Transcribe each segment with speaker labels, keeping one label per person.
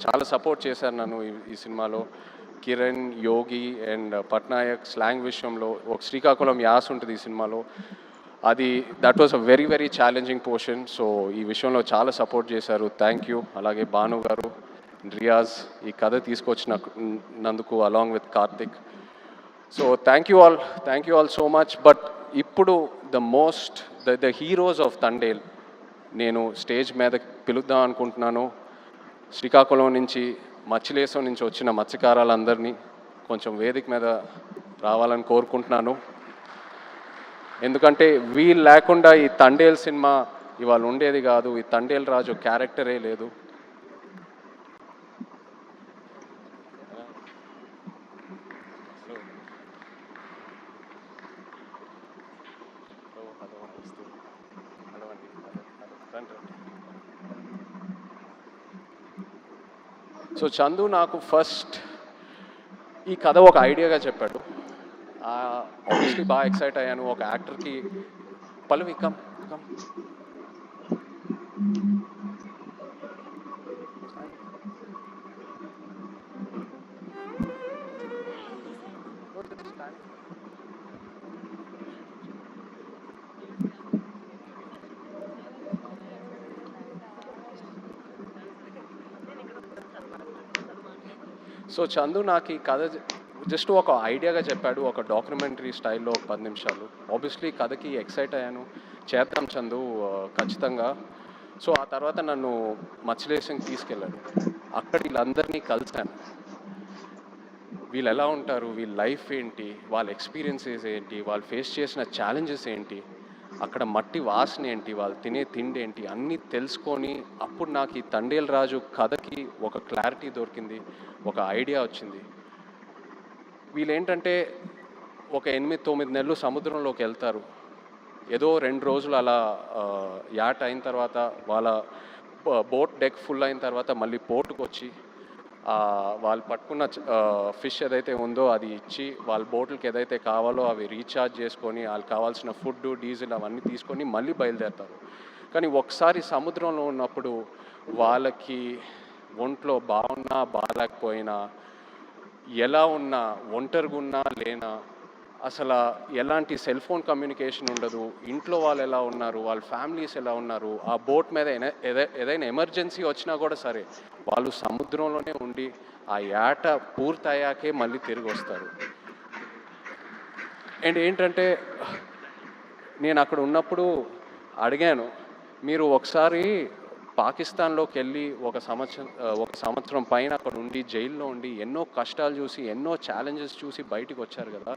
Speaker 1: చాలా సపోర్ట్ చేశారు నన్ను ఈ సినిమాలో. కిరణ్, యోగి అండ్ పట్నాయక్ స్లాంగ్ విషయంలో ఒక శ్రీకాకుళం యాస ఉంటుంది ఈ సినిమాలో. అది that was a very very challenging portion. So ఈ విషయంలో చాలా సపోర్ట్ చేశారు. Thank you. అలాగే భాను గారు, రియాజ్ ఈ కథ తీసుకొచ్చినందుకు along with Karthik. So thank you all so much. But ఇప్పుడు ద హీరోస్ ఆఫ్ తండేల్ నేను స్టేజ్ మీద పిలుద్దాం అనుకుంటున్నాను. శ్రీకాకుళం నుంచి, మచ్చిలేశం నుంచి వచ్చిన మత్స్యకారులందరినీ కొంచెం వేదిక మీద రావాలని కోరుకుంటున్నాను. ఎందుకంటే వీళ్ళు లేకుండా ఈ తండేల్ సినిమా ఇవాళ ఉండేది కాదు. ఈ తండేల్ రాజు క్యారెక్టరే లేదు. సో చందు నాకు ఫస్ట్ ఈ కథ ఒక ఐడియాగా చెప్పాడు. ఆబ్వియస్లీ బాగా ఎక్సైట్ అయ్యాను. ఒక యాక్టర్కి పల్లవి కమ్ సో చందు నాకు ఈ కథ జస్ట్ ఒక ఐడియాగా చెప్పాడు. ఒక డాక్యుమెంటరీ స్టైల్లో ఒక 10 నిమిషాలు. ఆబ్వియస్లీ కథకి ఎక్సైట్ అయ్యాను. చేద్దాం చందు ఖచ్చితంగా. సో ఆ తర్వాత నన్ను మచ్చిలేశంకి తీసుకెళ్ళాడు. అక్కడ వీళ్ళందరినీ కలిశాను. వీళ్ళు ఎలా ఉంటారు, వీళ్ళ లైఫ్ ఏంటి, వాళ్ళ ఎక్స్పీరియన్సెస్ ఏంటి, వాళ్ళు ఫేస్ చేసిన ఛాలెంజెస్ ఏంటి, అక్కడ మట్టి వాసన ఏంటి, వాళ్ళు తినే తిండి ఏంటి, అన్నీ తెలుసుకొని అప్పుడు నాకు ఈ తండేల్ రాజు కథకి ఒక క్లారిటీ దొరికింది, ఒక ఐడియా వచ్చింది. వీళ్ళేంటంటే ఒక 8-9 నెలలు సముద్రంలోకి వెళ్తారు. ఏదో 2 రోజులు అలా యాట్ అయిన తర్వాత వాళ్ళ బోట్ డెక్ ఫుల్ అయిన తర్వాత మళ్ళీ పోర్టుకు వచ్చి వాళ్ళు పట్టుకున్న ఫిష్ ఏదైతే ఉందో అది ఇచ్చి వాళ్ళ బోట్లకి ఏదైతే కావాలో అవి రీఛార్జ్ చేసుకొని వాళ్ళకి కావాల్సిన ఫుడ్, డీజిల్ అవన్నీ తీసుకొని మళ్ళీ బయలుదేరుతారు. కానీ ఒకసారి సముద్రంలో ఉన్నప్పుడు వాళ్ళకి ఒంట్లో బాగున్నా బాగాలేకపోయినా, ఎలా ఉన్నా, ఒంటరిగా ఉన్నా లేనా, అసలు ఎలాంటి సెల్ ఫోన్ కమ్యూనికేషన్ ఉండదు. ఇంట్లో వాళ్ళు ఎలా ఉన్నారు, వాళ్ళ ఫ్యామిలీస్ ఎలా ఉన్నారు, ఆ బోట్ మీద ఏదైనా ఎమర్జెన్సీ వచ్చినా కూడా సరే వాళ్ళు సముద్రంలోనే ఉండి ఆ యాట పూర్తయ్యాకే మళ్ళీ తిరిగి వస్తారు. అండ్ ఏంటంటే నేను అక్కడ ఉన్నప్పుడు అడిగాను, మీరు ఒకసారి పాకిస్తాన్లోకి వెళ్ళి ఒక సంవత్సరం పైన అక్కడ ఉండి జైల్లో ఉండి ఎన్నో కష్టాలు చూసి ఎన్నో ఛాలెంజెస్ చూసి బయటికి వచ్చారు కదా,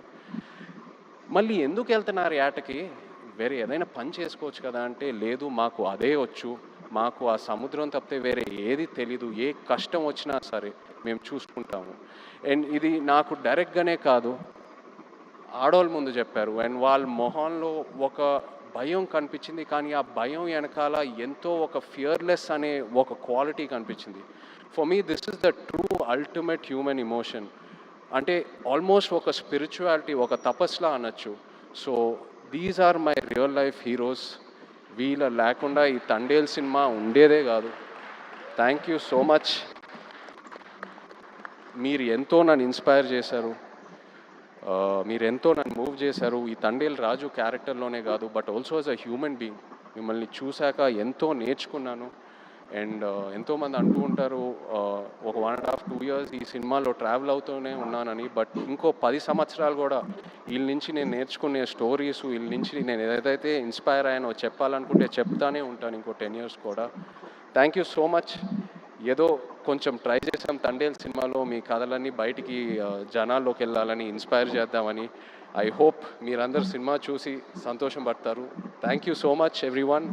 Speaker 1: మళ్ళీ ఎందుకు వెళ్తున్నారు యాటకి, వేరే ఏదైనా పని చేసుకోవచ్చు కదా అంటే, లేదు మాకు అదే వచ్చు, మాకు ఆ సముద్రం తప్పితే వేరే ఏది తెలీదు, ఏ కష్టం వచ్చినా సరే మేము చూసుకుంటాము. అండ్ ఇది నాకు డైరెక్ట్గానే కాదు, ఆడవాళ్ళ ముందు చెప్పారు. అండ్ వాళ్ళ మొహంలో ఒక భయం కనిపించింది. కానీ ఆ భయం వెనకాల ఎంతో ఒక ఫియర్లెస్ అనే ఒక క్వాలిటీ కనిపించింది. For me this is the true ultimate human emotion. అంటే ఆల్మోస్ట్ ఒక స్పిరిచువాలిటీ, ఒక తపస్లా అనొచ్చు. So these are my real life heroes. వీళ్ళ లేకుండా ఈ తండేల్ సినిమా ఉండేదే కాదు. Thank you so much. మీరు ఎంతో నన్ను ఇన్స్పైర్ చేశారు, మీరు ఎంతో నన్ను మూవ్ చేశారు. ఈ తండేల్ రాజు క్యారెక్టర్లోనే కాదు, but also as a human being. మిమ్మల్ని చూశాక ఎంతో నేర్చుకున్నాను. అండ్ ఎంతోమంది అంటూ ఉంటారు ఒక 1.5-2 years ఈ సినిమాలో ట్రావెల్ అవుతూనే ఉన్నానని. బట్ ఇంకో 10 సంవత్సరాలు కూడా వీళ్ళ నుంచి నేను నేర్చుకునే స్టోరీస్, వీళ్ళ నుంచి నేను ఏదైతే ఇన్స్పైర్ అయ్యానో చెప్పాలనుకుంటే చెప్తానే ఉంటాను ఇంకో 10 years కూడా. Thank you so much. ఏదో కొంచెం ట్రై చేసాం తండేల్ సినిమాలో మీ కథలన్నీ బయటికి జనాల్లోకి వెళ్ళాలని, ఇన్స్పైర్ చేద్దామని. ఐ హోప్ మీరందరూ సినిమా చూసి సంతోషం పడతారు. Thank you so much everyone.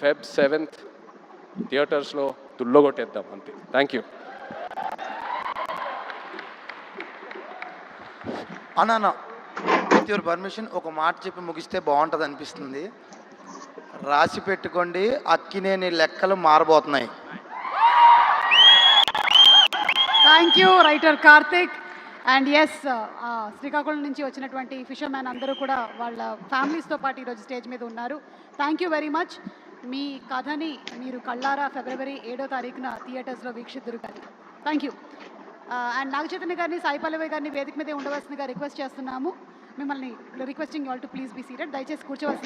Speaker 1: Feb 7th థియేటర్స్లో తుల్లగొట్టేద్దాం అంతే. Thank you.
Speaker 2: అన్న విత్ యువర్ పర్మిషన్ ఒక మాట చెప్పి ముగిస్తే బాగుంటుంది అనిపిస్తుంది. రాసి పెట్టుకోండి, అక్కినేని లెక్కలు మారబోతున్నాయి.
Speaker 3: Thank you writer Karthik. And yes, Srikakulam నుంచి వచ్చినటువంటి ఫిషర్మ్యాన్ అందరూ కూడా వాళ్ళ ఫ్యామిలీస్తో పాటు ఈరోజు స్టేజ్ మీద ఉన్నారు. Thank you very much. మీ కథని మీరు కళ్ళారా ఫిబ్రవరి 7వ తారీఖున థియేటర్స్లో వీక్షిద్దురు కానీ. Thank you. And Naga Chaitanya గారిని, సాయి పల్లవి గారిని వేదిక మీదే ఉండవలసిందిగా రిక్వెస్ట్ చేస్తున్నాము. మిమ్మల్ని requesting all to please be seated. దయచేసి కూర్చోవలసింది.